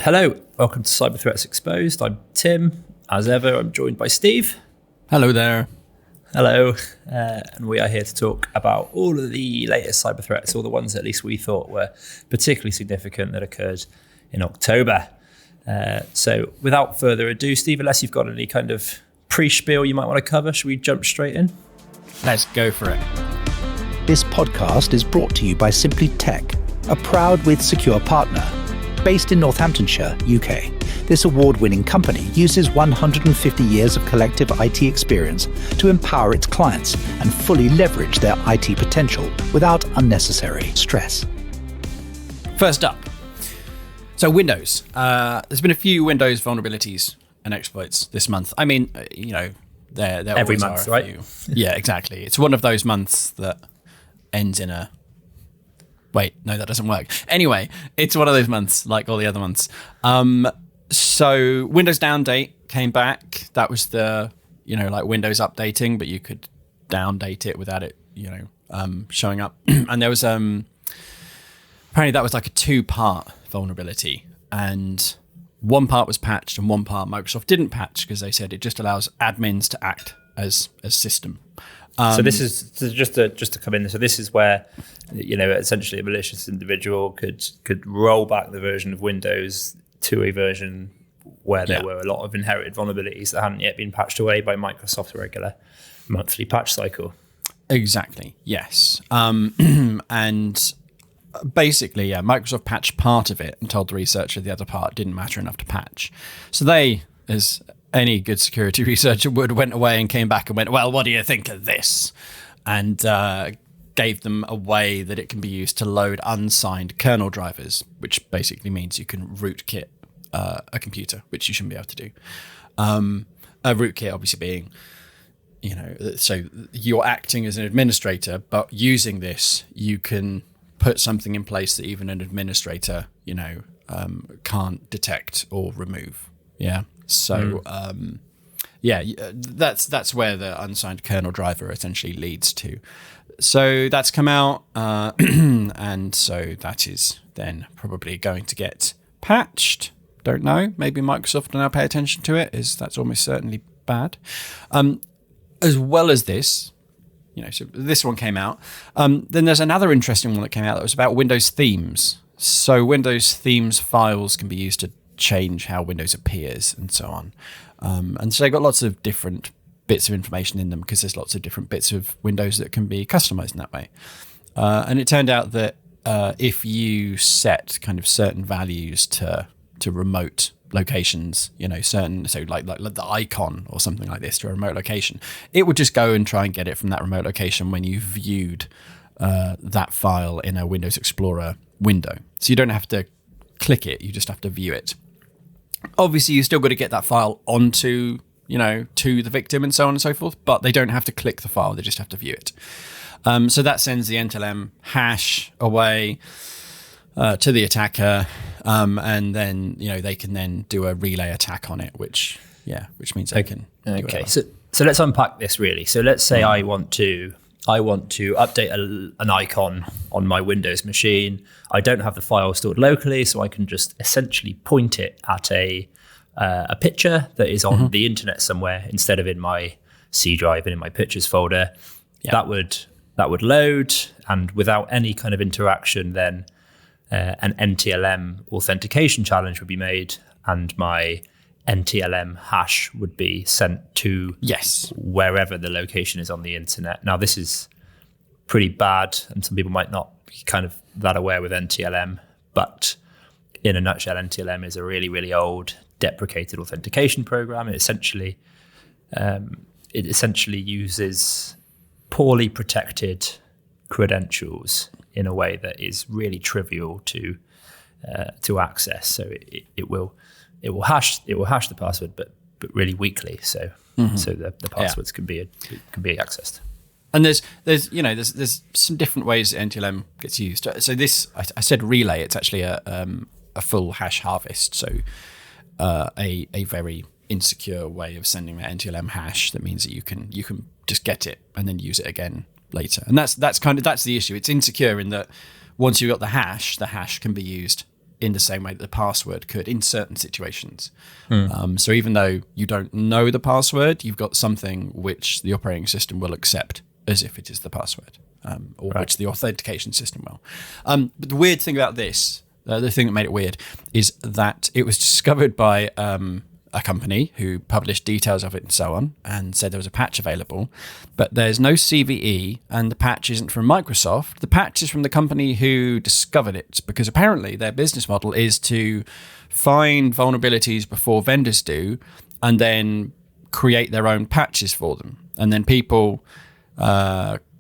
Hello, welcome to Cyber Threats Exposed. I'm Tim. As ever, I'm joined by Steve. Hello there. Hello, and we are here to talk about all of the latest cyber threats, all the ones at least we thought were particularly significant that occurred in October. So without further ado, Steve, unless you've got any kind of pre-spiel you might want to cover, should we jump straight in? Let's go for it. This podcast is brought to you by Simply Tech, a proud with secure partner. Based in Northamptonshire, UK, this award-winning company uses 150 years of collective IT experience to empower its clients and fully leverage their IT potential without unnecessary stress. First up, so Windows. There's been a few Windows vulnerabilities and exploits this month. I mean, there Every always month, are a right? few. Yeah, exactly. It's one of those months that ends in a... Wait, no, that doesn't work. Anyway, it's one of those months, like all the other months. So Windows Down date came back. That was the, like Windows updating, but you could down date it without it, showing up. And there was, apparently that was like a 2-part vulnerability. And one part was patched and one part Microsoft didn't patch because they said it just allows admins to act as system. So this is just to come in. So this is where, essentially a malicious individual could roll back the version of Windows to a version where there were a lot of inherited vulnerabilities that hadn't yet been patched away by Microsoft's regular monthly patch cycle. Exactly. Yes. And basically, Microsoft patched part of it and told the researcher the other part didn't matter enough to patch. So they, as any good security researcher would, went away and came back and went, well, what do you think of this? And gave them a way that it can be used to load unsigned kernel drivers, which basically means you can rootkit a computer, which you shouldn't be able to do. A rootkit obviously being, so you're acting as an administrator, but using this, you can put something in place that even an administrator, can't detect or remove. Yeah. So, that's where the unsigned kernel driver essentially leads to. So that's come out, and so that is then probably going to get patched. Don't know. Maybe Microsoft will now pay attention to it, as that's almost certainly bad. As well as this, so this one came out. Then there's another interesting one that came out that was about Windows themes. So Windows themes files can be used to change how Windows appears and so on. And so they got lots of different bits of information in them because there's lots of different bits of Windows that can be customized in that way. And it turned out that if you set kind of certain values to remote locations, certain, so like the icon or something like this to a remote location, it would just go and try and get it from that remote location when you viewed that file in a Windows Explorer window. So you don't have to click it, you just have to view it. Obviously, you still got to get that file onto, to the victim and so on and so forth, but they don't have to click the file, they just have to view it. So that sends the NTLM hash away to the attacker, and then, they can then do a relay attack on it, which means they can. Okay, so let's unpack this really. So let's say I want to update an icon on my Windows machine. I don't have the file stored locally, so I can just essentially point it at a picture that is on the internet somewhere instead of in my C drive and in my pictures folder. Yeah. That would load, and without any kind of interaction, then an NTLM authentication challenge would be made, and my NTLM hash would be sent to wherever the location is on the internet. Now, this is pretty bad, and some people might not be kind of that aware with NTLM, but in a nutshell, NTLM is a really, really old deprecated authentication program. It essentially uses poorly protected credentials in a way that is really trivial to access. So it will hash the password, but really weakly. So the passwords can be accessed. And there's some different ways that NTLM gets used. So this, I said relay. It's actually a full hash harvest. So a very insecure way of sending that NTLM hash. That means that you can just get it and then use it again later. And that's the issue. It's insecure in that once you've got the hash can be used in the same way that the password could in certain situations. So even though you don't know the password, you've got something which the operating system will accept as if it is the password, or which the authentication system will. But the weird thing about this, the thing that made it weird, is that it was discovered by a company who published details of it and so on, and said there was a patch available, but there's no CVE, and the patch isn't from Microsoft. The patch is from the company who discovered it, because apparently their business model is to find vulnerabilities before vendors do, and then create their own patches for them. And then people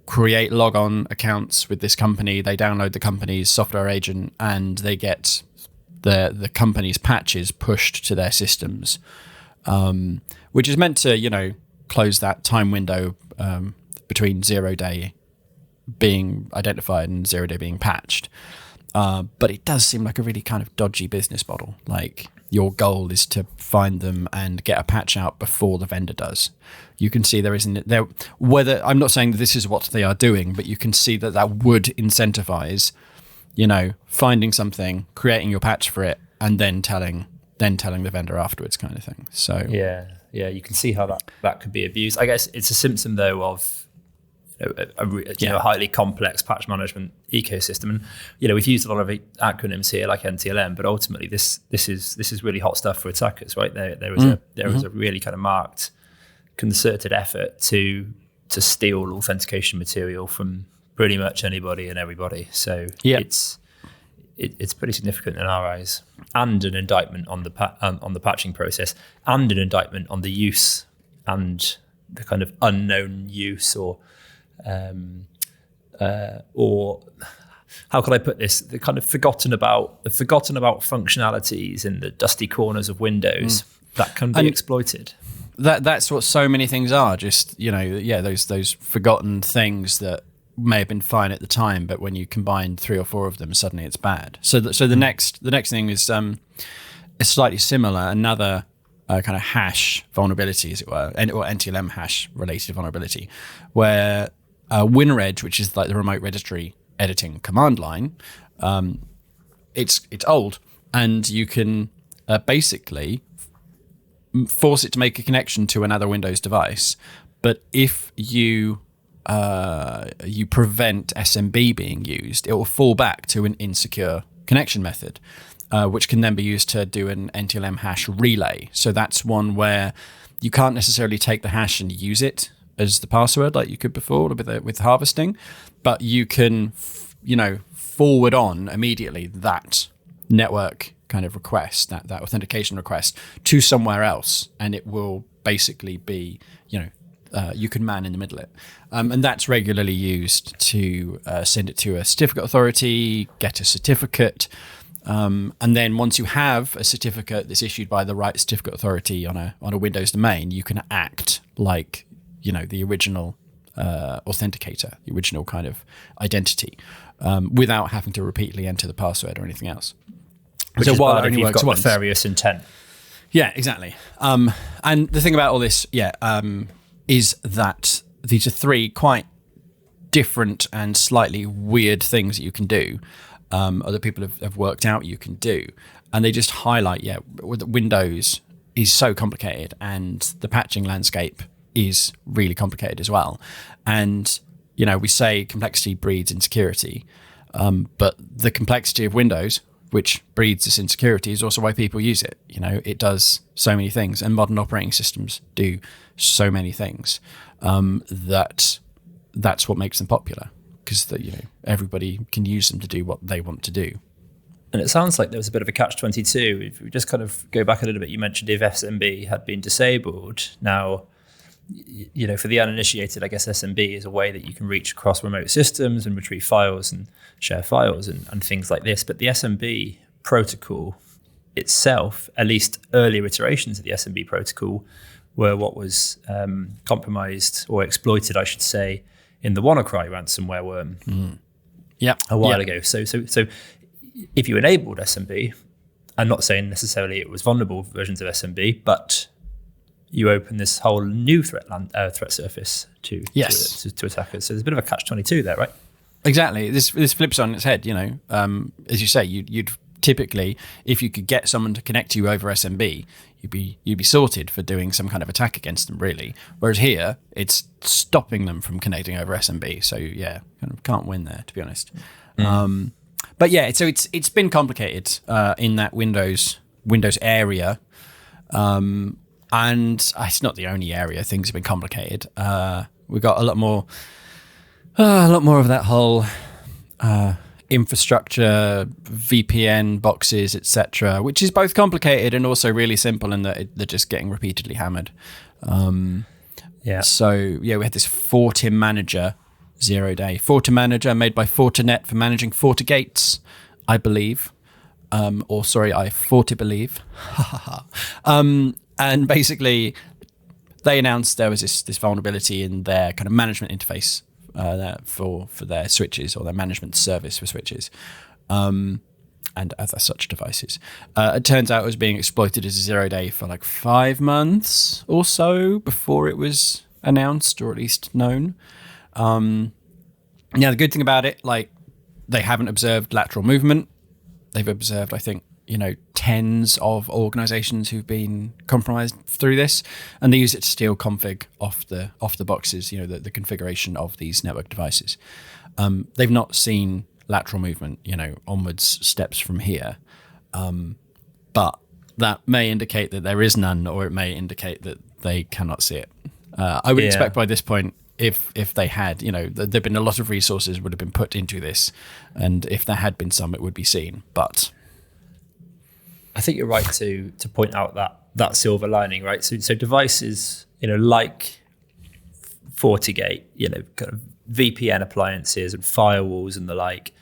create logon accounts with this company, they download the company's software agent, and they get the company's patches pushed to their systems, which is meant to, close that time window between 0 day being identified and 0 day being patched. But it does seem like a really kind of dodgy business model. Like, your goal is to find them and get a patch out before the vendor does. You can see whether, I'm not saying that this is what they are doing, but you can see that would incentivize, finding something, creating your patch for it, and then telling the vendor afterwards, kind of thing. So yeah, you can see how that could be abused. I guess it's a symptom though of a highly complex patch management ecosystem, and we've used a lot of acronyms here like NTLM, but ultimately this is really hot stuff for attackers, right? There was a really kind of marked concerted effort to steal authentication material from pretty much anybody and everybody. So it's pretty significant in our eyes, and an indictment on the patching process, and an indictment on the use and the kind of unknown use, or how can I put this? The kind of forgotten about functionalities in the dusty corners of Windows that can be exploited. That's what so many things are. Just those forgotten things that may have been fine at the time, but when you combine 3 or 4 of them, suddenly it's bad. So the next thing is slightly similar. Another kind of hash vulnerability, as it were, or NTLM hash related vulnerability, where WinReg, which is like the remote registry editing command line, it's old, and you can basically force it to make a connection to another Windows device. But if you prevent SMB being used, it will fall back to an insecure connection method, which can then be used to do an NTLM hash relay. So that's one where you can't necessarily take the hash and use it as the password like you could before with harvesting, but you can, forward on immediately that network kind of request, that authentication request to somewhere else, and it will basically be, you can man in the middle it. And that's regularly used to send it to a certificate authority, get a certificate, and then once you have a certificate that's issued by the right certificate authority on a Windows domain, you can act like the original authenticator, the original kind of identity, without having to repeatedly enter the password or anything else. Which so is while bad it only if you've works got once. nefarious intent. Yeah, exactly. And the thing about all this, is that these are 3 quite different and slightly weird things that you can do, other people have worked out you can do. And they just highlight, Windows is so complicated, and the patching landscape is really complicated as well. And, we say complexity breeds insecurity, but the complexity of Windows, which breeds this insecurity, is also why people use it. It does so many things, and modern operating systems do so many things, that's what makes them popular, because everybody can use them to do what they want to do. And it sounds like there was a bit of a catch-22. If we just kind of go back a little bit, you mentioned if SMB had been disabled. Now, for the uninitiated, I guess SMB is a way that you can reach across remote systems and retrieve files and share files and things like this. But the SMB protocol itself, at least earlier iterations of the SMB protocol, were what was compromised or exploited, I should say, in the WannaCry ransomware worm a while ago. So if you enabled SMB, I'm not saying necessarily it was vulnerable versions of SMB, but you open this whole new threat surface to attackers. So there's a bit of a catch-22 there, right? Exactly. This flips on its head. As you say, you'd typically, if you could get someone to connect to you over SMB, you'd be sorted for doing some kind of attack against them, really. Whereas here, it's stopping them from connecting over SMB. So yeah, kind of can't win there, to be honest. But yeah, so it's been complicated in that Windows area, and it's not the only area things have been complicated. We've got a lot more of that whole infrastructure, VPN boxes, etc., which is both complicated and also really simple in that they're just getting repeatedly hammered. So yeah, we had this Fortin Manager 0-day. Fortin Manager made by Fortinet for managing FortiGates, I believe. I Forti-believe. And basically, they announced there was this vulnerability in their kind of management interface for their switches, or their management service for switches, and other such devices. It turns out it was being exploited as a 0-day for like 5 months or so before it was announced, or at least known. Now, the good thing about it, like, they haven't observed lateral movement. They've observed, I think, tens of organizations who've been compromised through this, and they use it to steal config off the boxes, the configuration of these network devices. They've not seen lateral movement, onwards steps from here. But that may indicate that there is none, or it may indicate that they cannot see it. I would expect by this point, if they had, there'd been a lot of resources would have been put into this, and if there had been some, it would be seen. But I think you're right to point out that silver lining, right? So devices, like FortiGate, kind of VPN appliances and firewalls and the like,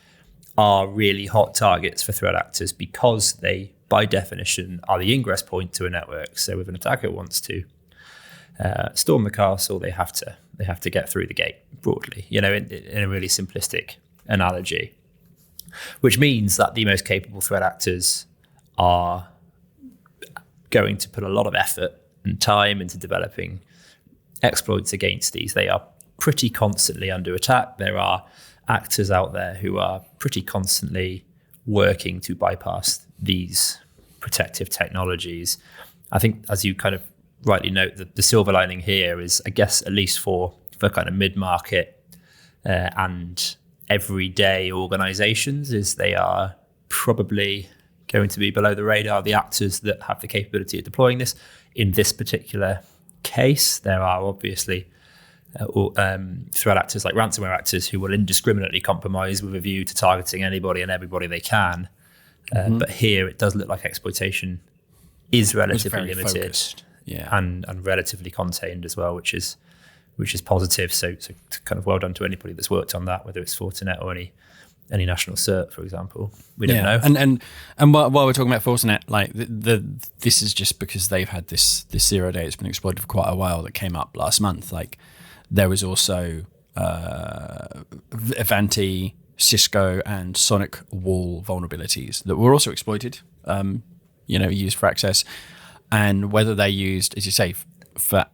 are really hot targets for threat actors because they, by definition, are the ingress point to a network. So if an attacker wants to storm the castle, they have to get through the gate, broadly, in a really simplistic analogy, which means that the most capable threat actors are going to put a lot of effort and time into developing exploits against these. They are pretty constantly under attack. There are actors out there who are pretty constantly working to bypass these protective technologies. I think, as you kind of rightly note, that the silver lining here is, I guess, at least for kind of mid-market and everyday organizations, is they are probably going to be below the radar, the actors that have the capability of deploying this. In this particular case, there are obviously threat actors like ransomware actors who will indiscriminately compromise with a view to targeting anybody and everybody they can. But here it does look like exploitation is relatively limited, focused. And relatively contained as well, which is positive. So kind of well done to anybody that's worked on that, whether it's Fortinet or any national cert, for example. We don't know. And while we're talking about Fortinet, like this is just because they've had this 0-day that's been exploited for quite a while that came up last month. Like, there was also Avanti, Cisco, and Sonic Wall vulnerabilities that were also exploited, used for access. And whether they're used, as you say, for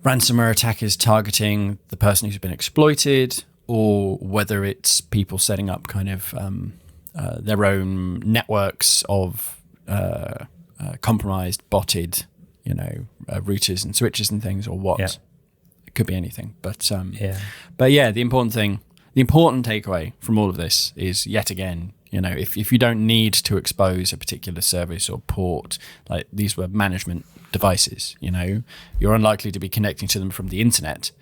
ransomware attackers targeting the person who's been exploited, or whether it's people setting up kind of their own networks of compromised, botted, routers and switches and things, or what. It could be anything. But the important takeaway from all of this is, yet again, if you don't need to expose a particular service or port, like these were management devices, you're unlikely to be connecting to them from the internet.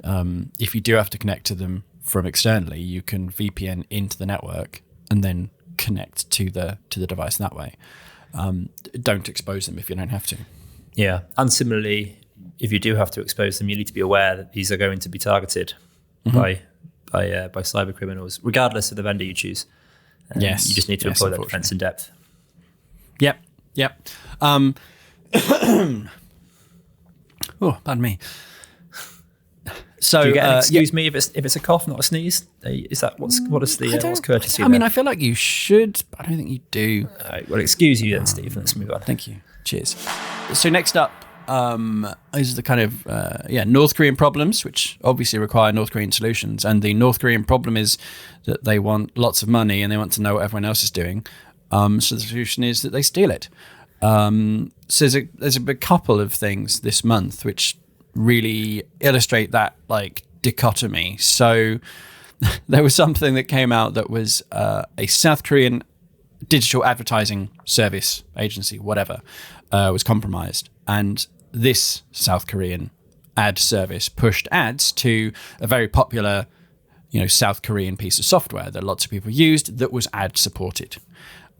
If you do have to connect to them from externally, you can VPN into the network and then connect to the device that way. Don't expose them if you don't have to. Yeah, and similarly, if you do have to expose them, you need to be aware that these are going to be targeted by cyber criminals, regardless of the vendor you choose. Yes, you just need to employ that defense in depth. Yep. Oh, pardon me. So do you get an excuse me if it's a cough, not a sneeze? Is that what's courtesy? I mean, I feel like you should, but I don't think you do. Well, excuse you then, Steve. Let's move on. Thank you. Cheers. So next up is the kind of North Korean problems, which obviously require North Korean solutions. And the North Korean problem is that they want lots of money and they want to know what everyone else is doing. So the solution is that they steal it. So there's a couple of things this month which really illustrate that like dichotomy. So there was something that came out that was a South Korean digital advertising service agency, whatever, was compromised. And this South Korean ad service pushed ads to a very popular, South Korean piece of software that lots of people used that was ad supported.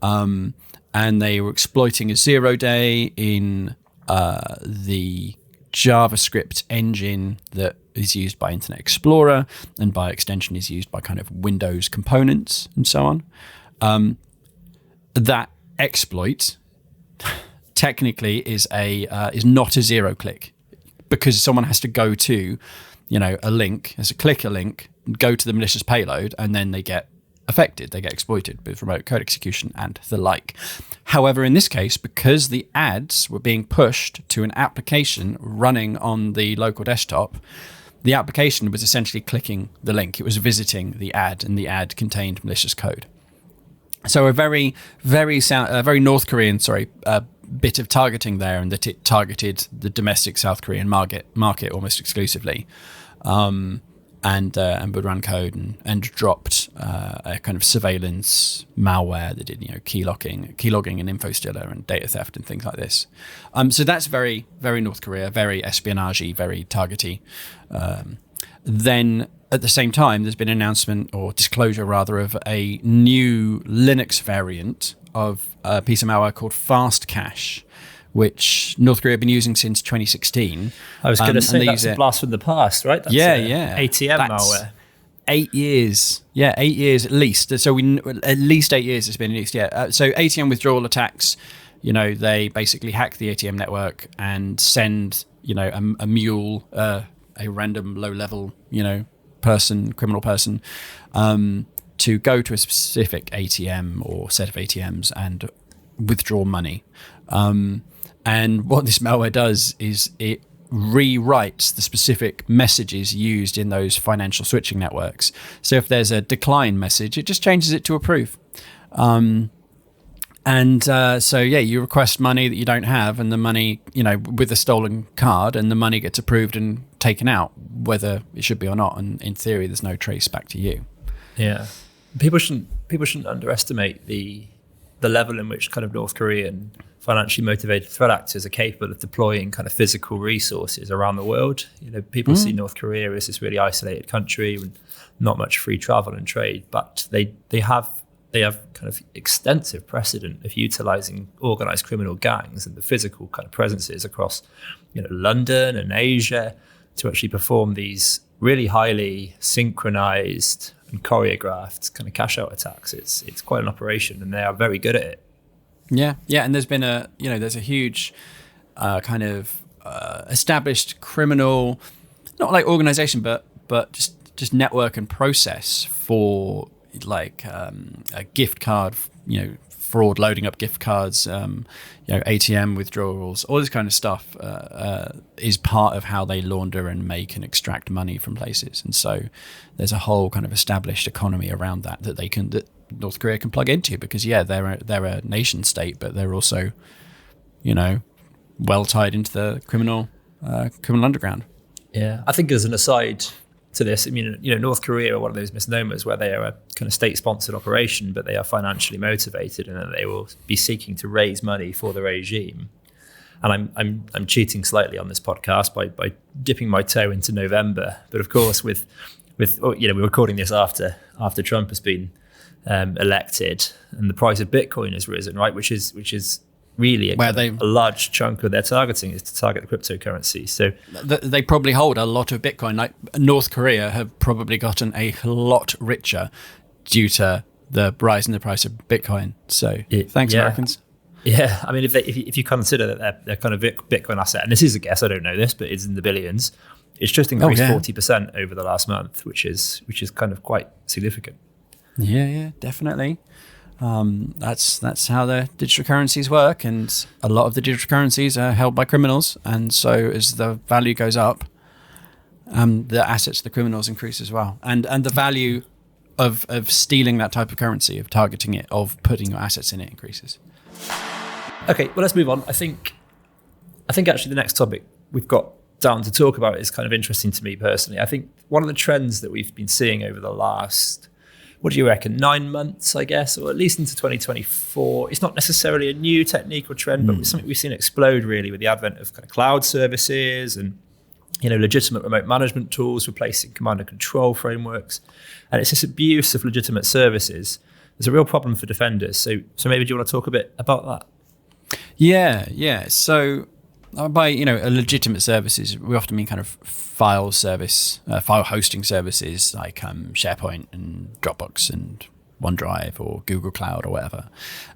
And they were exploiting a 0-day in the JavaScript engine that is used by Internet Explorer and by extension is used by kind of Windows components and so on. That exploit technically is not a 0-click because someone has to go to, a link, click a link, go to the malicious payload, and then they get affected, they get exploited with remote code execution and the like. However, in this case, because the ads were being pushed to an application running on the local desktop, the application was essentially clicking the link. It was visiting the ad, and the ad contained malicious code. So a very, very North Korean, bit of targeting there, and that it targeted the domestic South Korean market almost exclusively. And would run code and dropped a kind of surveillance malware that did key logging and info stealer and data theft and things like this. So that's very, very North Korea, very espionage-y, very targety. Then at the same time, there's been an announcement or disclosure rather of a new Linux variant of a piece of malware called Fast Cache, which North Korea have been using since 2016. I was going to say that's a blast from the past, right? That's ATM malware. 8 years. Yeah, 8 years at least. So at least 8 years it's been released, yeah. So ATM withdrawal attacks, they basically hack the ATM network and send, a mule, a random low-level, criminal person, to go to a specific ATM or set of ATMs and withdraw money. And what this malware does is it rewrites the specific messages used in those financial switching networks. So if there's a decline message, it just changes it to approve. You request money that you don't have, and the money, with a stolen card, and the money gets approved and taken out, whether it should be or not. And in theory, there's no trace back to you. Yeah, people shouldn't underestimate the level in which kind of North Korean financially motivated threat actors are capable of deploying kind of physical resources around the world. People see North Korea as this really isolated country with not much free travel and trade, but they have kind of extensive precedent of utilizing organized criminal gangs and the physical kind of presences across, London and Asia to actually perform these really highly synchronized and choreographed kind of cash out attacks. It's quite an operation, and they are very good at it. Yeah, and there's been there's a huge kind of established criminal, not like organization, but just network and process for like a gift card, fraud, loading up gift cards, ATM withdrawals, all this kind of stuff is part of how they launder and make and extract money from places. And so there's a whole kind of established economy around that North Korea can plug into, because they're a nation state, but they're also, well tied into the criminal underground. Yeah, I think as an aside to this, North Korea are one of those misnomers where they are a kind of state-sponsored operation, but they are financially motivated, and they will be seeking to raise money for the regime. And I'm cheating slightly on this podcast by dipping my toe into November, but of course we're recording this after Trump has been elected, and the price of Bitcoin has risen, right? Which is really a large chunk of their targeting is to target the cryptocurrency. So they probably hold a lot of Bitcoin. Like North Korea have probably gotten a lot richer due to the rise in the price of Bitcoin. So thanks, Americans. Yeah, I mean, if you consider that their kind of Bitcoin asset, and this is a guess, I don't know this, but it's in the billions. It's just increased 40% over the last month, which is kind of quite significant. Yeah, definitely. That's how the digital currencies work, and a lot of the digital currencies are held by criminals, and so as the value goes up, the assets of the criminals increase as well, and the value of stealing that type of currency, of targeting it, of putting your assets in it increases. Okay, well, let's move on. I think actually the next topic we've got down to talk about is kind of interesting to me personally. I think one of the trends that we've been seeing over the last, what do you reckon, 9 months, I guess, or at least into 2024, it's not necessarily a new technique or trend, but it's something we've seen explode really with the advent of kind of cloud services and legitimate remote management tools replacing command and control frameworks. And it's this abuse of legitimate services. There's a real problem for defenders. So maybe do you want to talk a bit about that? Yeah. So by a legitimate services, we often mean kind of file hosting services like SharePoint and Dropbox and OneDrive or Google Cloud or whatever.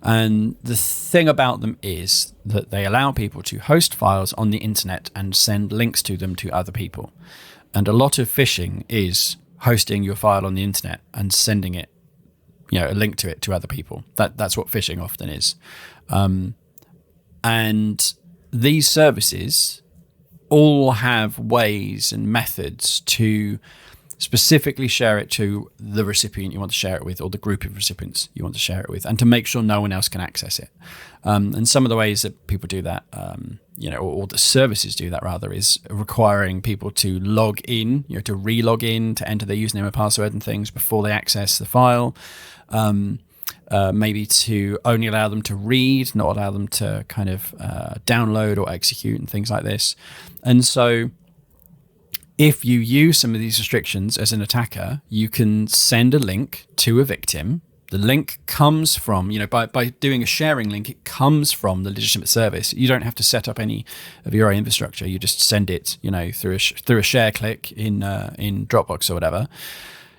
And the thing about them is that they allow people to host files on the internet and send links to them to other people. And a lot of phishing is hosting your file on the internet and sending it, a link to it to other people. That's what phishing often is. And these services all have ways and methods to specifically share it to the recipient you want to share it with, or the group of recipients you want to share it with, and to make sure no one else can access it. And some of the ways that people do that, or the services do that rather, is requiring people to log in, to re-log in, to enter their username and password and things before they access the file. Maybe to only allow them to read, not allow them to kind of download or execute and things like this. And so if you use some of these restrictions as an attacker, you can send a link to a victim. The link comes from, by doing a sharing link, it comes from the legitimate service. You don't have to set up any of your own infrastructure. You just send it, through a share click in Dropbox or whatever.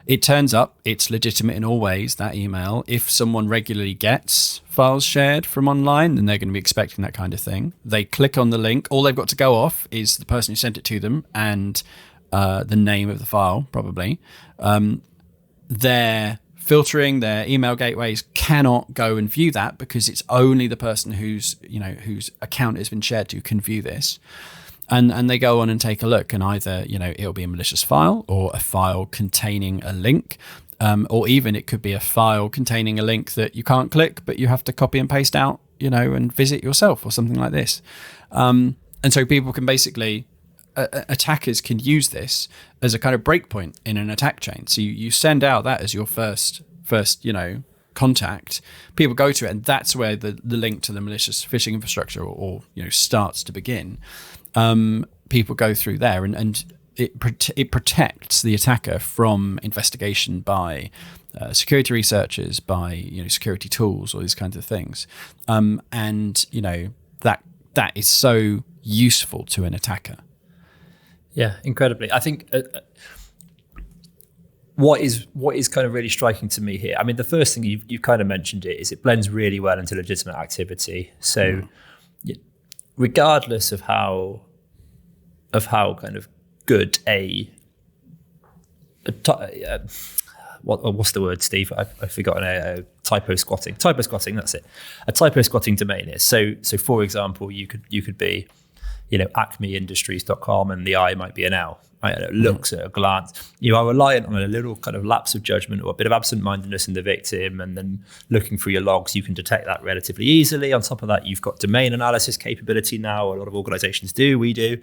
It turns up, it's legitimate in all ways, that email. If someone regularly gets files shared from online, then they're going to be expecting that kind of thing. They click on the link. All they've got to go off is the person who sent it to them and the name of the file, probably. Their filtering, their email gateways cannot go and view that because it's only the person whose account has been shared to can view this. And they go on and take a look, and either, it'll be a malicious file or a file containing a link, or even it could be a file containing a link that you can't click, but you have to copy and paste out, and visit yourself or something like this. And so people can basically, attackers can use this as a kind of breakpoint in an attack chain. So you send out that as your first, contact. People go to it, and that's where the link to the malicious phishing infrastructure or starts to begin. People go through there, and it protects the attacker from investigation by security researchers, by security tools, all these kinds of things. And that is so useful to an attacker. Yeah, incredibly. I think what is kind of really striking to me here, I mean, the first thing you've kind of mentioned it blends really well into legitimate activity. So regardless of how kind of good what's the word, Steve? I've forgotten. Typo squatting, that's it. A typo squatting domain is. So for example, you could be, acmeindustries.com, and the I might be an L. Right? And it looks at a glance. You are reliant on a little kind of lapse of judgment or a bit of absent-mindedness in the victim, and then looking through your logs, you can detect that relatively easily. On top of that, you've got domain analysis capability now. A lot of organizations do, we do.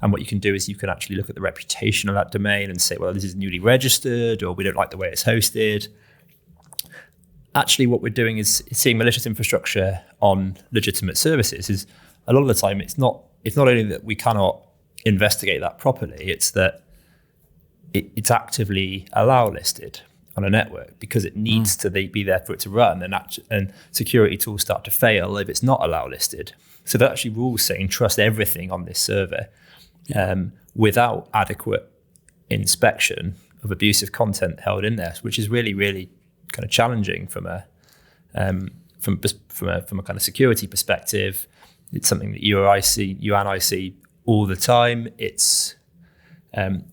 And what you can do is you can actually look at the reputation of that domain and say, well, this is newly registered, or we don't like the way it's hosted. Actually, what we're doing is seeing malicious infrastructure on legitimate services. Is a lot of the time it's not only that we cannot investigate that properly, it's that it's actively allow listed on a network because it needs to be there for it to run, and security tools start to fail if it's not allow listed. So that actually rules saying trust everything on this server without adequate inspection of abusive content held in there, which is really, really kind of challenging from a kind of security perspective. It's something that you and I see all the time. It's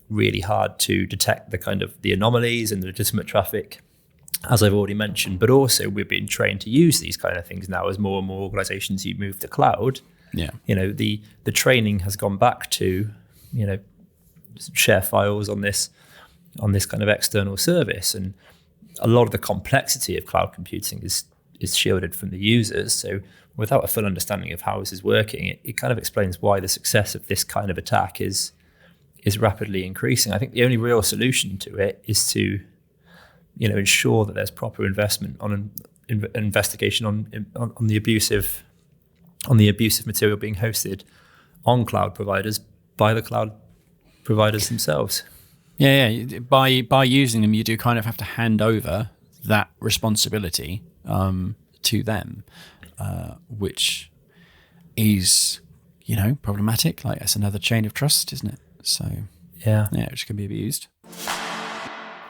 really hard to detect the anomalies and the legitimate traffic, as I've already mentioned. But also, we're being trained to use these kind of things now as more and more organizations move to cloud. Yeah, the training has gone back to share files on this kind of external service, and a lot of the complexity of cloud computing is shielded from the users. So without a full understanding of how this is working, it kind of explains why the success of this kind of attack is rapidly increasing. I think the only real solution to it is to, ensure that there's proper investment on an investigation on the abusive material being hosted on cloud providers by the cloud providers themselves. Yeah. By using them, you do kind of have to hand over that responsibility to them, which is, problematic. Like, that's another chain of trust, isn't it? So yeah, which can be abused.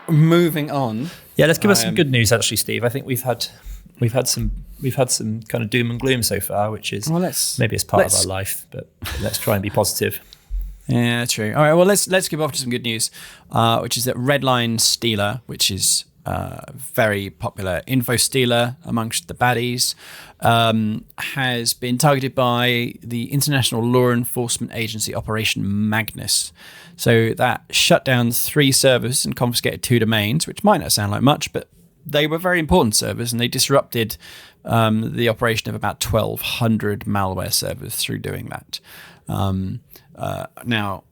Moving on. Yeah, let's give us some good news, actually, Steve. I think we've had some kind of doom and gloom so far, which is maybe it's part of our life, but let's try and be positive. Yeah, true. All right, well, let's give off to some good news, which is that Redline Stealer, which is very popular info stealer amongst the baddies, has been targeted by the international law enforcement agency Operation Magnus. So that shut down 3 servers and confiscated 2 domains, which might not sound like much, but they were very important servers, and they disrupted the operation of about 1,200 malware servers through doing that. Now,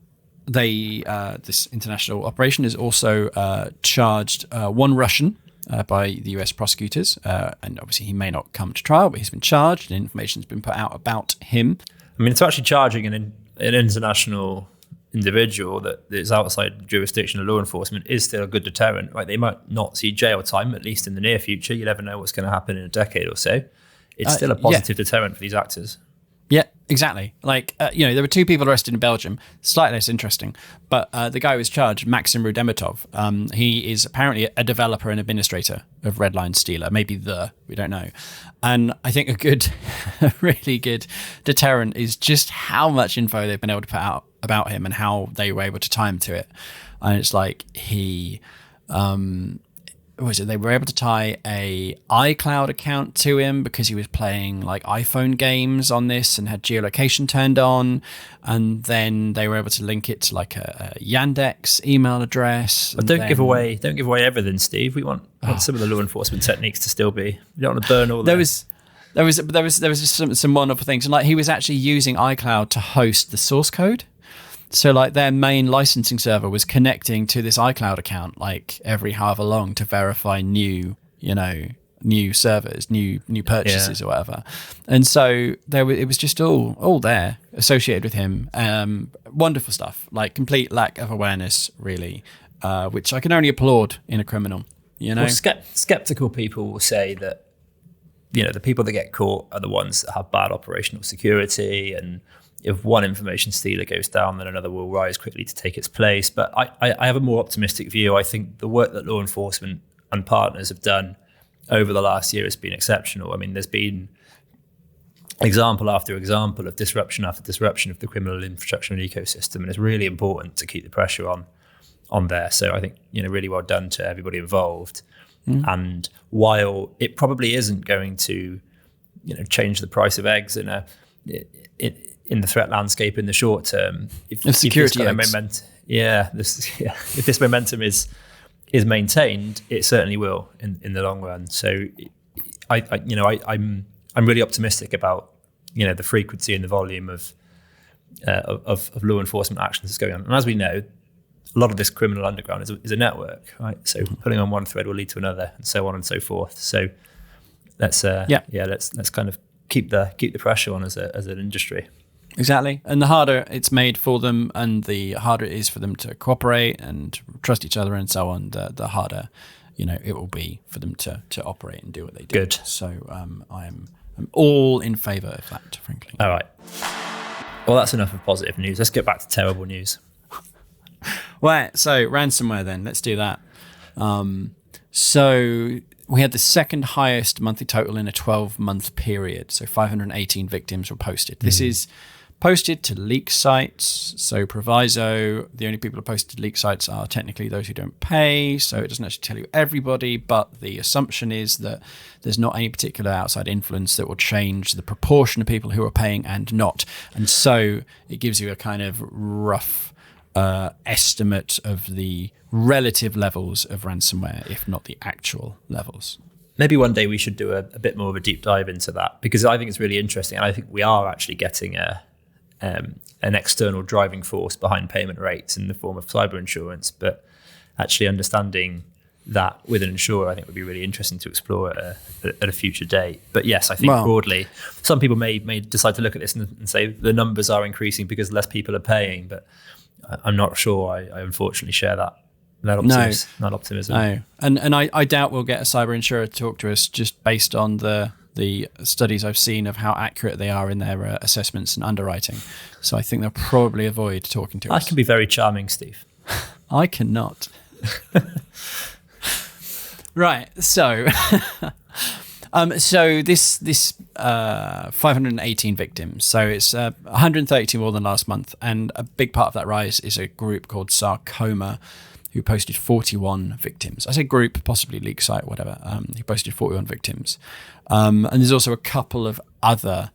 this international operation is also charged 1 Russian by the US prosecutors, and obviously he may not come to trial, but he's been charged, and information's been put out about him. I mean, it's actually charging an international individual that is outside the jurisdiction of law enforcement is still a good deterrent. Right? They might not see jail time, at least in the near future. You never know what's going to happen in a decade or so. It's still a positive deterrent for these actors. Yeah, exactly. Like, there were 2 people arrested in Belgium, slightly less interesting, but the guy who was charged, Maxim Rudemetov, he is apparently a developer and administrator of Redline Stealer, maybe we don't know. And I think a really good deterrent is just how much info they've been able to put out about him and how they were able to tie him to it. And it's like they were able to tie a iCloud account to him because he was playing like iPhone games on this and had geolocation turned on, and then they were able to link it to like a Yandex email address. But don't give away everything, Steve. We want some of the law enforcement techniques to still be. You don't want to burn all. There was just some wonderful things, and like he was actually using iCloud to host the source code. So like their main licensing server was connecting to this iCloud account like every however long to verify new servers, new purchases or whatever. And so it was just all there associated with him. Wonderful stuff, like complete lack of awareness, really, which I can only applaud in a criminal. Well, skeptical people will say that the people that get caught are the ones that have bad operational security, and if one information stealer goes down, then another will rise quickly to take its place. But I have a more optimistic view. I think the work that law enforcement and partners have done over the last year has been exceptional. I mean, there's been example after example of disruption after disruption of the criminal infrastructure and ecosystem, and it's really important to keep the pressure on there. So I think really well done to everybody involved. And while it probably isn't going to change the price of eggs in the threat landscape in the short term, if this momentum is maintained, it certainly will in the long run. So I'm really optimistic about the frequency and the volume of law enforcement actions that's going on. And as we know, a lot of this criminal underground is a network, right? So pulling on one thread will lead to another, and so on and so forth. So let's kind of keep the pressure on as an industry. Exactly. And the harder it's made for them, and the harder it is for them to cooperate and trust each other and so on, the harder it will be for them to operate and do what they do. Good. So I'm all in favour of that, frankly. All right. Well, that's enough of positive news. Let's get back to terrible news. Right, so ransomware then, let's do that. So we had the second highest monthly total in a 12-month period. So 518 victims were posted. This is posted to leak sites. So proviso, the only people who posted to leak sites are technically those who don't pay. So it doesn't actually tell you everybody, but the assumption is that there's not any particular outside influence that will change the proportion of people who are paying and not. And so it gives you a kind of rough estimate of the relative levels of ransomware, if not the actual levels. Maybe one day we should do a bit more of a deep dive into that, because I think it's really interesting, and I think we are actually getting an external driving force behind payment rates in the form of cyber insurance. But actually understanding that with an insurer, I think would be really interesting to explore at a future date. But yes, I think broadly, some people may decide to look at this and say the numbers are increasing because less people are paying, but I'm not sure I unfortunately share that optimism. No, and I doubt we'll get a cyber insurer to talk to us just based on the studies I've seen of how accurate they are in their assessments and underwriting. So I think they'll probably avoid talking to us. I can be very charming, Steve. I cannot. Right, so so this 518 victims. So it's 132 more than last month, and a big part of that rise is a group called Sarcoma, who posted 41 victims. I say group, possibly leak site, whatever. Who posted 41 victims, and there's also a couple of other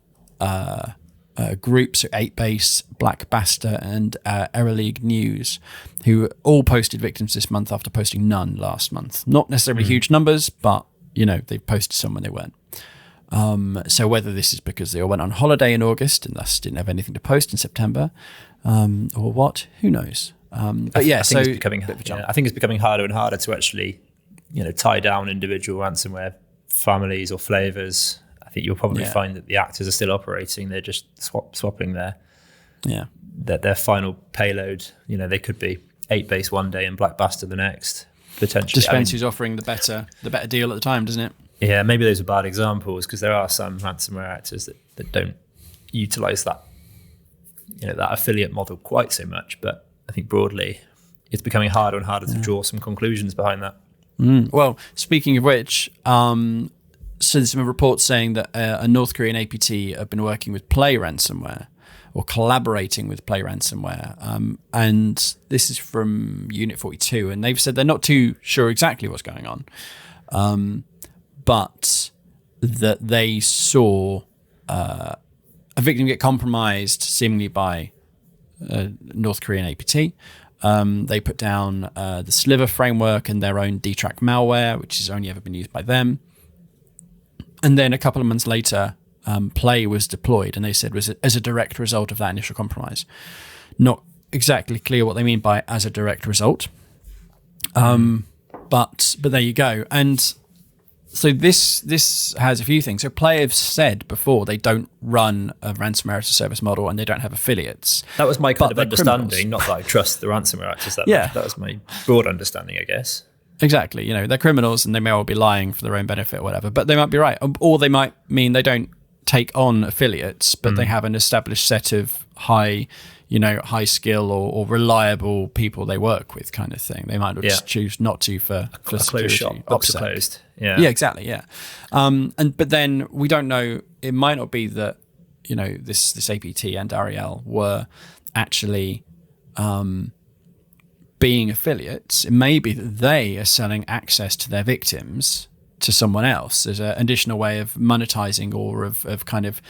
groups, so 8base, Black Basta, and League News, who all posted victims this month after posting none last month. Not necessarily huge numbers, but they posted some when they weren't. So whether this is because they all went on holiday in August and thus didn't have anything to post in September, or what, who knows? But yeah, I think it's becoming harder and harder to actually, tie down individual ransomware families or flavors. I think you'll probably find that the actors are still operating. They're just swapping their final payload. They could be 8base one day and Black Bastard the next, potentially. Just depends who's offering the better deal at the time, doesn't it? Yeah, maybe those are bad examples, because there are some ransomware actors that don't utilize that that affiliate model quite so much. But I think broadly, it's becoming harder and harder to draw some conclusions behind that. Well, speaking of which, so there's some reports saying that a North Korean APT have been working with Play Ransomware, or collaborating with Play Ransomware. And this is from Unit 42, and they've said they're not too sure exactly what's going on, but that they saw a victim get compromised seemingly by North Korean APT. They put down the Sliver framework and their own D-Track malware, which has only ever been used by them. And then a couple of months later, Play was deployed, and they said was as a direct result of that initial compromise. Not exactly clear what they mean by as a direct result, but there you go. And so this has a few things. So Play have said before they don't run a ransomware as a service model, and they don't have affiliates. That was my kind of understanding. Not that I trust the ransomware actors that much. That was my broad understanding, I guess. Exactly. They're criminals, and they may well be lying for their own benefit or whatever, but they might be right. Or they might mean they don't take on affiliates, but they have an established set of high skill or reliable people they work with, kind of thing. They might just choose not to for closed shop, closed. Yeah, exactly. Yeah. But then we don't know. It might not be that this APT and Ariel were actually being affiliates. It may be that they are selling access to their victims to someone else as an additional way of monetizing or of kind of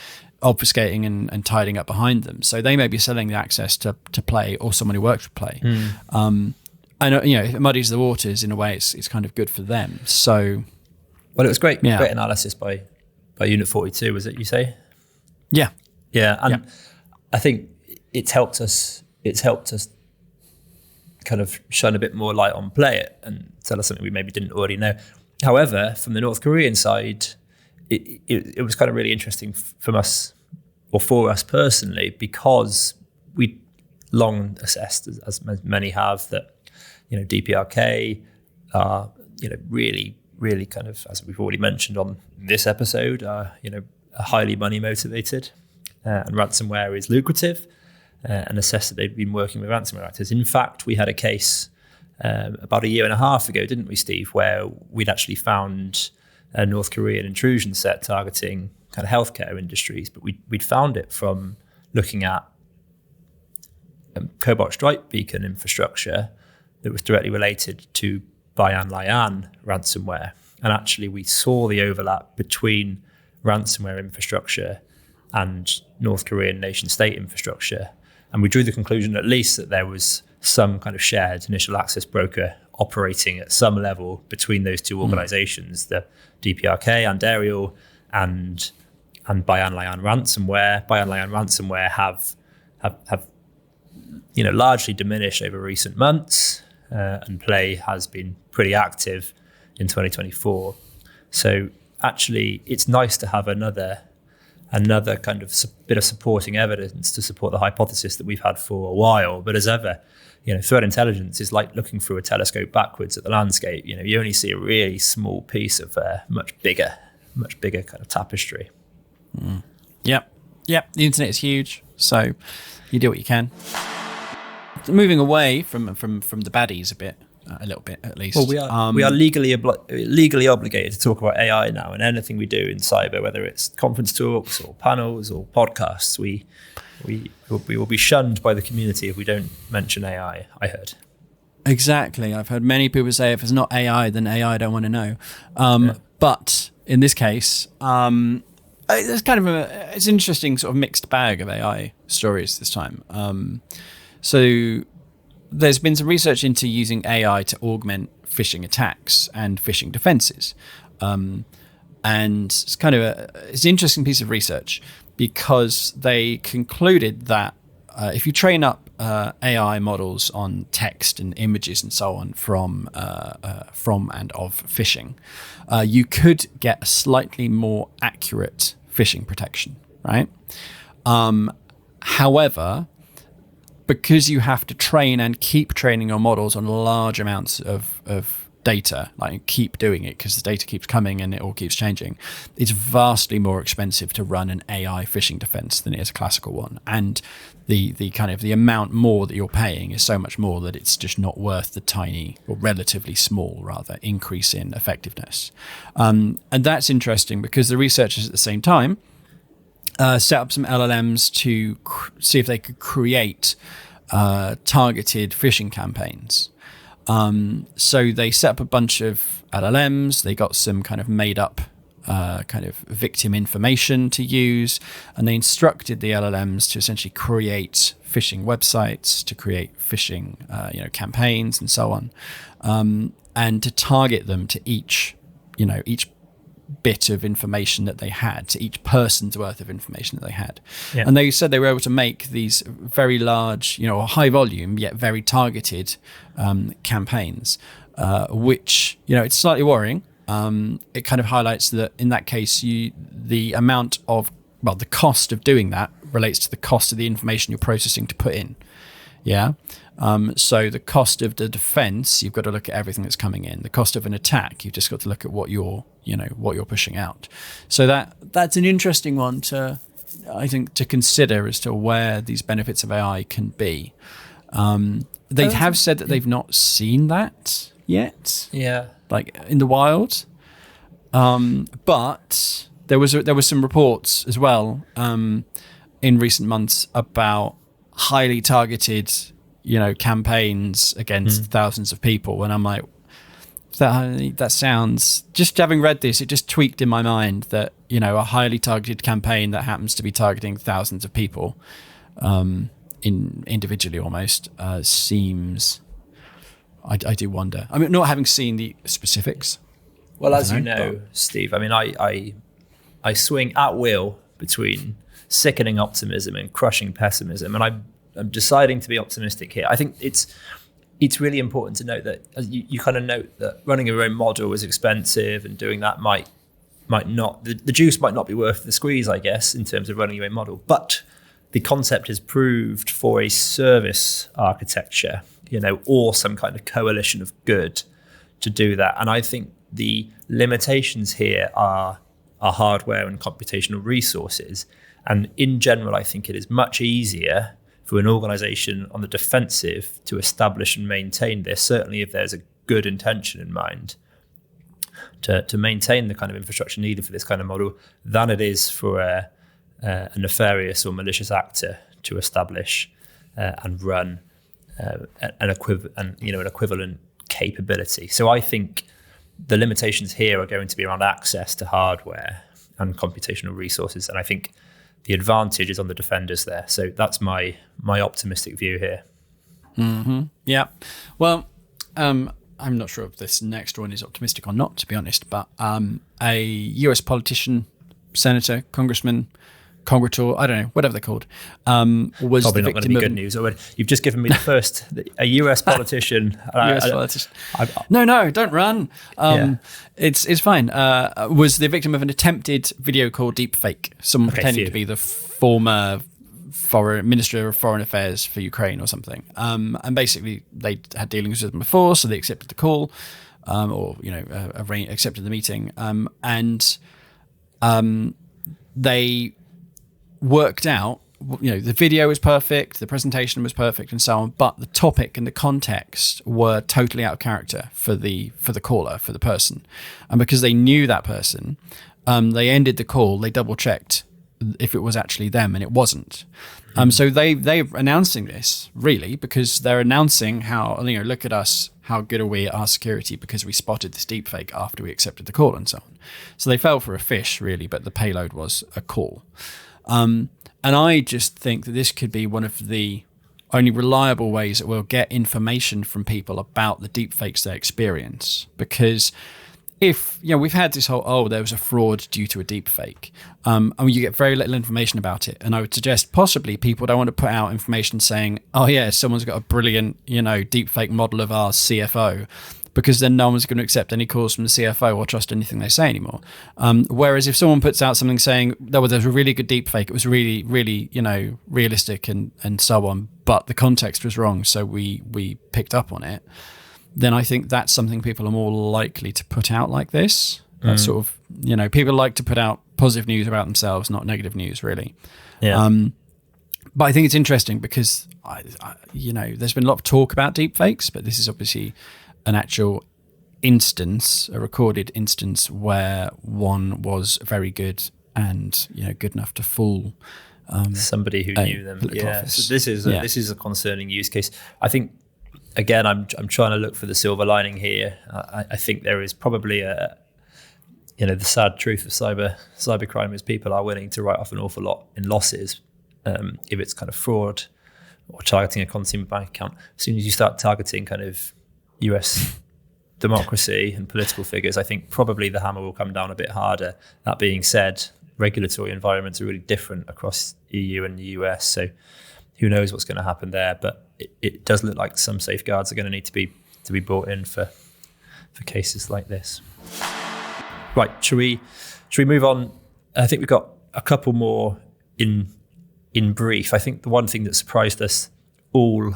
obfuscating and tidying up behind them. So they may be selling the access to Play or someone who works with Play. And if it muddies the waters in a way, it's kind of good for them. So, well, it was great analysis by Unit 42, was it? You say? Yeah. And I think it's helped us kind of shine a bit more light on Play it and tell us something we maybe didn't already know. However, from the North Korean side, it was kind of really interesting from us, or for us personally, because we long assessed, as many have, that DPRK are really, really kind of, as we've already mentioned on this episode, are highly money motivated, and ransomware is lucrative, and assessed that they've been working with ransomware actors. In fact, we had a case about a year and a half ago, didn't we, Steve, where we'd actually found a North Korean intrusion set targeting kind of healthcare industries, but we'd found it from looking at Cobalt Strike beacon infrastructure that was directly related to Bayan Layan ransomware. And actually we saw the overlap between ransomware infrastructure and North Korean nation state infrastructure. And we drew the conclusion at least that there was some kind of shared initial access broker operating at some level between those two organizations, the DPRK and Ariel and Bayan Ransomware. Bayan Ransomware have largely diminished over recent months, and play has been pretty active in 2024. So actually, it's nice to have another kind of bit of supporting evidence to support the hypothesis that we've had for a while. But as ever, threat intelligence is like looking through a telescope backwards at the landscape. You only see a really small piece of a much bigger kind of tapestry. Yep. The internet is huge, so you do what you can. Moving away from the baddies a little bit at least. Well, we are legally obligated to talk about AI now, and anything we do in cyber, whether it's conference talks or panels or podcasts, we will be shunned by the community if we don't mention AI. I heard. Exactly. I've heard many people say if it's not AI, then AI don't want to know. But in this case, it's kind of it's an interesting sort of mixed bag of AI stories this time. So there's been some research into using AI to augment phishing attacks and phishing defenses. And it's kind of it's an interesting piece of research because they concluded that if you train up AI models on text and images and so on from and of phishing, you could get a slightly more accurate phishing protection, right? However, because you have to train and keep training your models on large amounts of data, like keep doing it because the data keeps coming and it all keeps changing, it's vastly more expensive to run an AI phishing defense than it is a classical one. And the kind of the amount more that you're paying is so much more that it's just not worth the tiny, or relatively small rather, increase in effectiveness. And that's interesting because the researchers at the same time set up some LLMs to see if they could create targeted phishing campaigns. So they set up a bunch of LLMs, they got some kind of made up kind of victim information to use, and they instructed the LLMs to essentially create phishing websites, to create phishing campaigns and so on, and to target them to each bit of information that they had, to each person's worth of information that they had. Yeah. And they said they were able to make these very large, high volume yet very targeted campaigns, which, it's slightly worrying. It kind of highlights that in that case, the cost of doing that relates to the cost of the information you're processing to put in. Yeah. So the cost of the defense, you've got to look at everything that's coming in. The cost of an attack, you've just got to look at what you're pushing out. So that's an interesting one to consider as to where these benefits of AI can be. They have said that they've not seen that yet. Yeah. Like in the wild. But there was some reports as well in recent months about highly targeted campaigns against thousands of people, and I'm like, that sounds, just having read this, it just tweaked in my mind that a highly targeted campaign that happens to be targeting thousands of people individually almost seems, I do wonder. I mean, not having seen the specifics. Well, as you know, Steve, I mean, I swing at will between sickening optimism and crushing pessimism, and I'm deciding to be optimistic here. I think it's really important to note that you kind of note that running your own model is expensive, and doing that might not, the juice might not be worth the squeeze, I guess, in terms of running your own model. But the concept is proved for a service architecture, or some kind of coalition of good to do that. And I think the limitations here are hardware and computational resources. And in general, I think it is much easier for an organization on the defensive to establish and maintain this, certainly if there's a good intention in mind, to maintain the kind of infrastructure needed for this kind of model, than it is for a nefarious or malicious actor to establish and run an equivalent capability. So I think the limitations here are going to be around access to hardware and computational resources, and I think the advantage is on the defenders there. So that's my optimistic view here. Yeah. Well, I'm not sure if this next one is optimistic or not, to be honest, but a US politician, senator, congressman, congregator, I don't know, whatever they're called, was Probably the not going to victim be of... good news already. You've just given me the first, a US politician. US politician. No, don't run. It's fine. Was the victim of an attempted video call deepfake. Someone pretending to be the former Minister of Foreign Affairs for Ukraine or something. And basically, they had dealings with them before, so they accepted the call, accepted the meeting, and they worked out, the video was perfect, the presentation was perfect, and so on, but the topic and the context were totally out of character for the caller, for the person. And because they knew that person, they ended the call, they double checked if it was actually them, and it wasn't. So they're announcing this, really, because they're announcing how, look at us, how good are we at our security because we spotted this deepfake after we accepted the call and so on. So they fell for a fish, really, but the payload was a call. And I just think that this could be one of the only reliable ways that we'll get information from people about the deepfakes they experience. Because if, we've had this whole, there was a fraud due to a deepfake, and you get very little information about it. And I would suggest possibly people don't want to put out information saying, someone's got a brilliant, deepfake model of our CFO, because then no one's going to accept any calls from the CFO or trust anything they say anymore. Whereas if someone puts out something saying, there's a really good deepfake, it was really, really, realistic and so on, but the context was wrong, so we picked up on it, then I think that's something people are more likely to put out like this. That's sort of, people like to put out positive news about themselves, not negative news, really. Yeah. But I think it's interesting because, there's been a lot of talk about deepfakes, but this is obviously an actual instance, a recorded instance where one was very good and, good enough to fool somebody who knew them. Yeah. Office. So this is a concerning use case. I think, again, I'm trying to look for the silver lining here. I think there is probably the sad truth of cybercrime is people are willing to write off an awful lot in losses if it's kind of fraud or targeting a consumer bank account. As soon as you start targeting kind of US democracy and political figures, I think probably the hammer will come down a bit harder. That being said, regulatory environments are really different across EU and the US, so who knows what's going to happen there, but it does look like some safeguards are going to need to be brought in for cases like this. Right, should we move on? I think we've got a couple more in brief. I think the one thing that surprised us all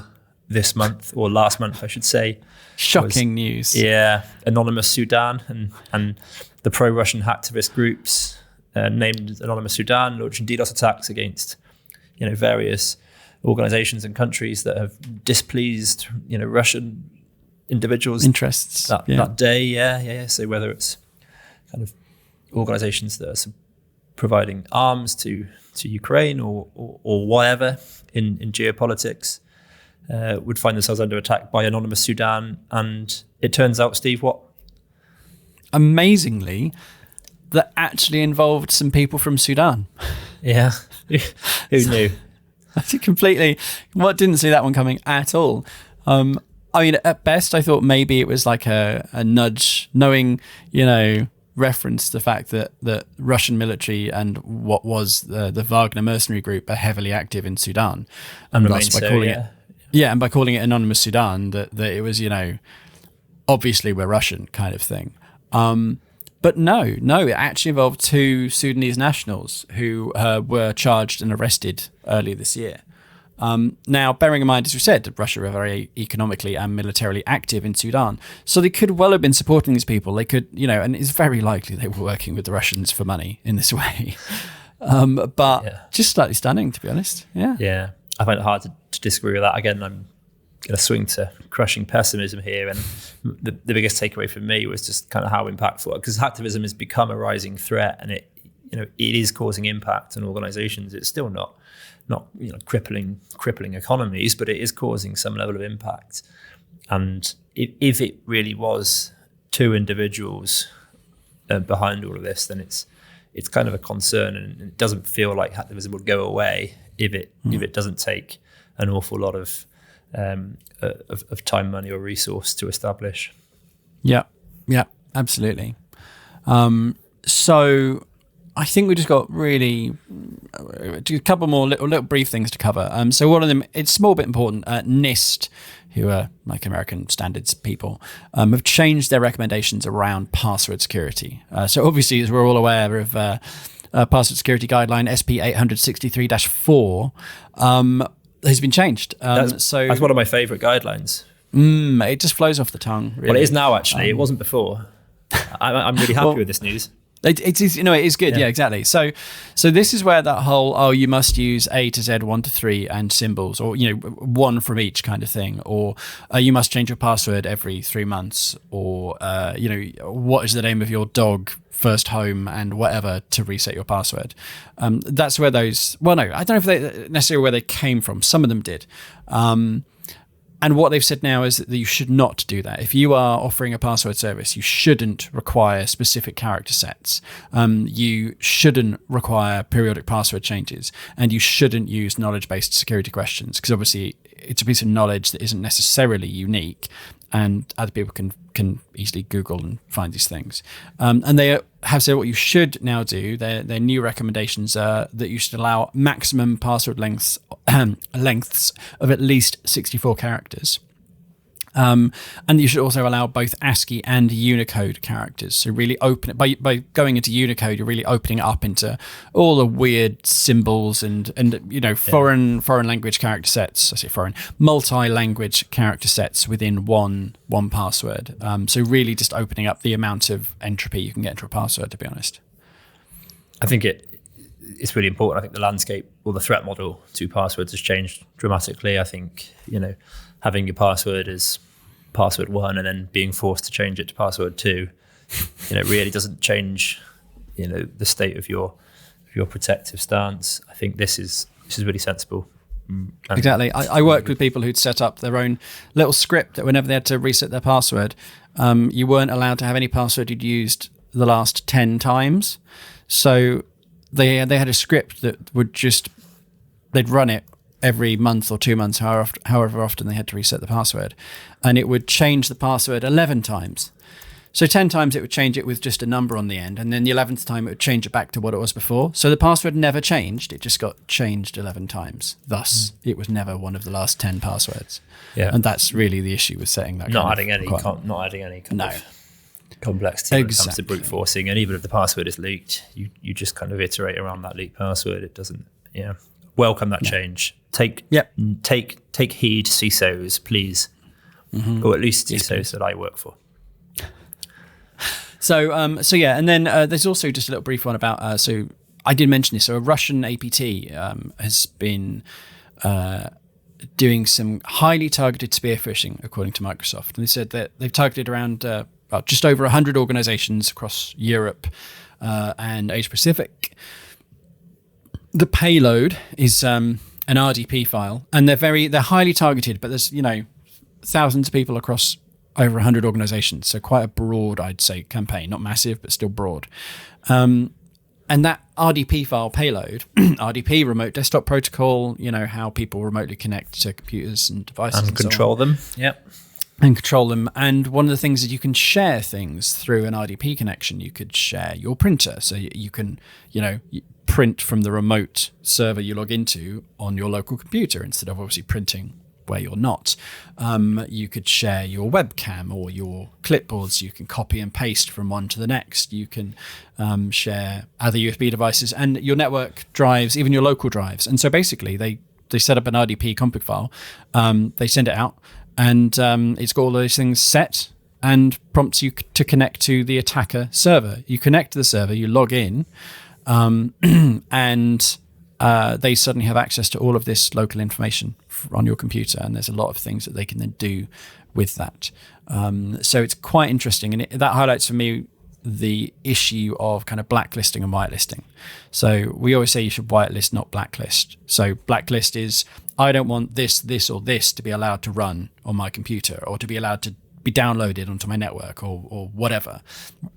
this month, or last month I should say, shocking news. Yeah, Anonymous Sudan and the pro-Russian hacktivist groups named Anonymous Sudan launching DDoS attacks against various organizations and countries that have displeased Russian individuals' interests that day. Yeah. So whether it's kind of organizations that are providing arms to Ukraine or whatever in geopolitics, would find themselves under attack by Anonymous Sudan. And it turns out, Steve, what? Amazingly, that actually involved some people from Sudan. Yeah. Who knew? Completely. Didn't see that one coming at all. At best, I thought maybe it was like a nudge, knowing, reference the fact that Russian military and what was the Wagner mercenary group are heavily active in Sudan. And thus by calling it... Yeah, and by calling it Anonymous Sudan, that it was, obviously we're Russian kind of thing. But no, it actually involved two Sudanese nationals who were charged and arrested earlier this year. Now, bearing in mind, as we said, that Russia are very economically and militarily active in Sudan, so they could well have been supporting these people. They could, and it's very likely they were working with the Russians for money in this way. Just slightly stunning, to be honest. Yeah. I find it hard to disagree with that. Again, I'm going to swing to crushing pessimism here, and the biggest takeaway for me was just kind of how impactful, because hacktivism has become a rising threat, and it is causing impact on organizations. It's still not crippling economies, but it is causing some level of impact. And if it really was two individuals behind all of this, then it's kind of a concern, and it doesn't feel like hacktivism would go away if it doesn't take an awful lot of of time, money, or resource to establish. Yeah, absolutely. So I think we just got really a couple more little brief things to cover. So one of them, it's a small bit important. NIST, who are like American standards people, have changed their recommendations around password security. So obviously, as we're all aware of password security guideline SP 863-4 has been changed. That's one of my favourite guidelines. It just flows off the tongue. Really. Well, it is now. Actually, it wasn't before. I'm really happy with this news. It is, it is good. Yeah, exactly. So this is where that whole, you must use A to Z, 1 to 3 and symbols, or, one from each kind of thing, or you must change your password every 3 months, or, what is the name of your dog, first home, and whatever to reset your password. That's where those, well, no, I don't know if they necessarily where they came from. Some of them did. And what they've said now is that you should not do that. If you are offering a password service, you shouldn't require specific character sets. You shouldn't require periodic password changes, and you shouldn't use knowledge-based security questions, because obviously it's a piece of knowledge that isn't necessarily unique, and other people can easily Google and find these things. And they have said what you should now do. Their new recommendations are that you should allow maximum password lengths of at least 64 characters. And you should also allow both ASCII and Unicode characters. So really open it by going into Unicode, you're really opening it up into all the weird symbols and foreign language character sets. I say foreign, multi-language character sets within one password. So really just opening up the amount of entropy you can get into a password, to be honest. I think it's really important. I think the landscape or the threat model to passwords has changed dramatically. I think, having your password as password 1 and then being forced to change it to password 2, really doesn't change, the state of your protective stance. I think this is really sensible. Exactly. I worked with people who'd set up their own little script that whenever they had to reset their password, you weren't allowed to have any password you'd used the last 10 times. So they had a script that would they'd run it every month or 2 months, however often they had to reset the password, and it would change the password 11 times. So 10 times it would change it with just a number on the end, and then the 11th time it would change it back to what it was before. So the password never changed, it just got changed 11 times. Thus, it was never one of the last 10 passwords. Yeah. And that's really the issue with setting that. Not adding any kind of complexity when it comes to brute forcing. And even if the password is leaked, you just kind of iterate around that leaked password. It doesn't, welcome that change. Take heed, CISOs, please, or at least CISOs that I work for. So and then there's also just a little brief one about. So I did mention this. So a Russian APT has been doing some highly targeted spear phishing, according to Microsoft, and they said that they've targeted around just over 100 organizations across Europe and Asia Pacific. The payload is an RDP file, and they're highly targeted, but there's thousands of people across over 100 organizations, so quite a broad, I'd say, campaign. Not massive, but still broad. And that RDP file payload, RDP, remote desktop protocol, how people remotely connect to computers and devices and control them. Yep. And control them. And one of the things is you can share things through an RDP connection. You could share your printer, so you can, print from the remote server you log into on your local computer instead of obviously printing where you're not. You could share your webcam or your clipboards. You can copy and paste from one to the next. You can share other USB devices and your network drives, even your local drives. And so basically they set up an RDP config file. They send it out, and it's got all those things set and prompts you to connect to the attacker server. You connect to the server, you log in, and they suddenly have access to all of this local information on your computer, and there's a lot of things that they can then do with that. So it's quite interesting, and that highlights for me the issue of kind of blacklisting and whitelisting. So we always say you should whitelist, not blacklist. So blacklist is, I don't want this, or this to be allowed to run on my computer, or to be allowed to be downloaded onto my network or whatever.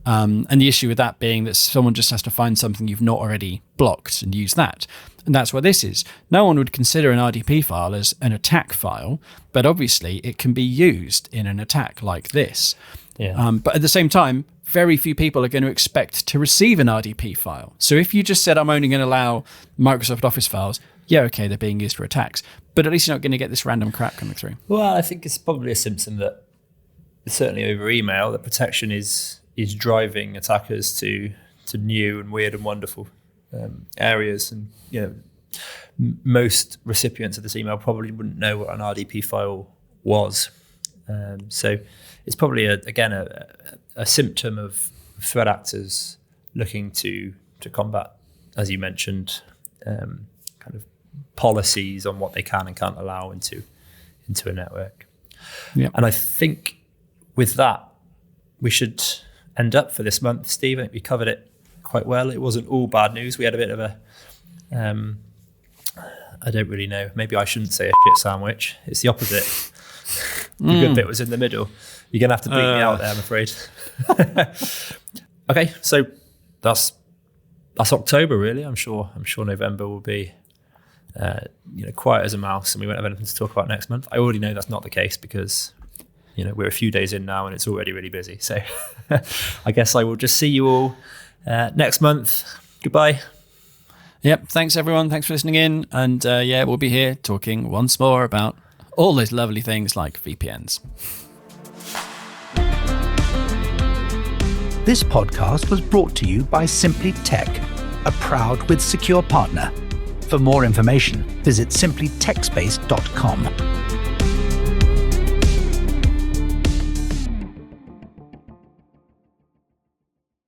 And the issue with that being that someone just has to find something you've not already blocked and use that. And that's what this is. No one would consider an RDP file as an attack file, but obviously it can be used in an attack like this. Yeah. But at the same time, very few people are going to expect to receive an RDP file. So if you just said, I'm only going to allow Microsoft Office files, yeah, okay, they're being used for attacks, but at least you're not going to get this random crap coming through. Well, I think it's probably a symptom that certainly over email, that protection is driving attackers to new and weird and wonderful areas. And most recipients of this email probably wouldn't know what an RDP file was. So it's probably a symptom of threat actors looking to combat, as you mentioned, kind of policies on what they can and can't allow into a network. Yep. And I think with that, we should end up for this month, Steve. I think we covered it quite well. It wasn't all bad news. We had a bit of a, I don't really know, maybe I shouldn't say a shit sandwich. It's the opposite. The good bit was in the middle. You're going to have to bleep me out there, I'm afraid. Okay, so that's October, really. I'm sure November will be quiet as a mouse and we won't have anything to talk about next month. I already know that's not the case because we're a few days in now and it's already really busy. So I guess I will just see you all next month. Goodbye. Yep. Thanks, everyone. Thanks for listening in. And we'll be here talking once more about all those lovely things like VPNs. This podcast was brought to you by Simply Tech, a proud with secure partner. For more information, visit simplytechspace.com.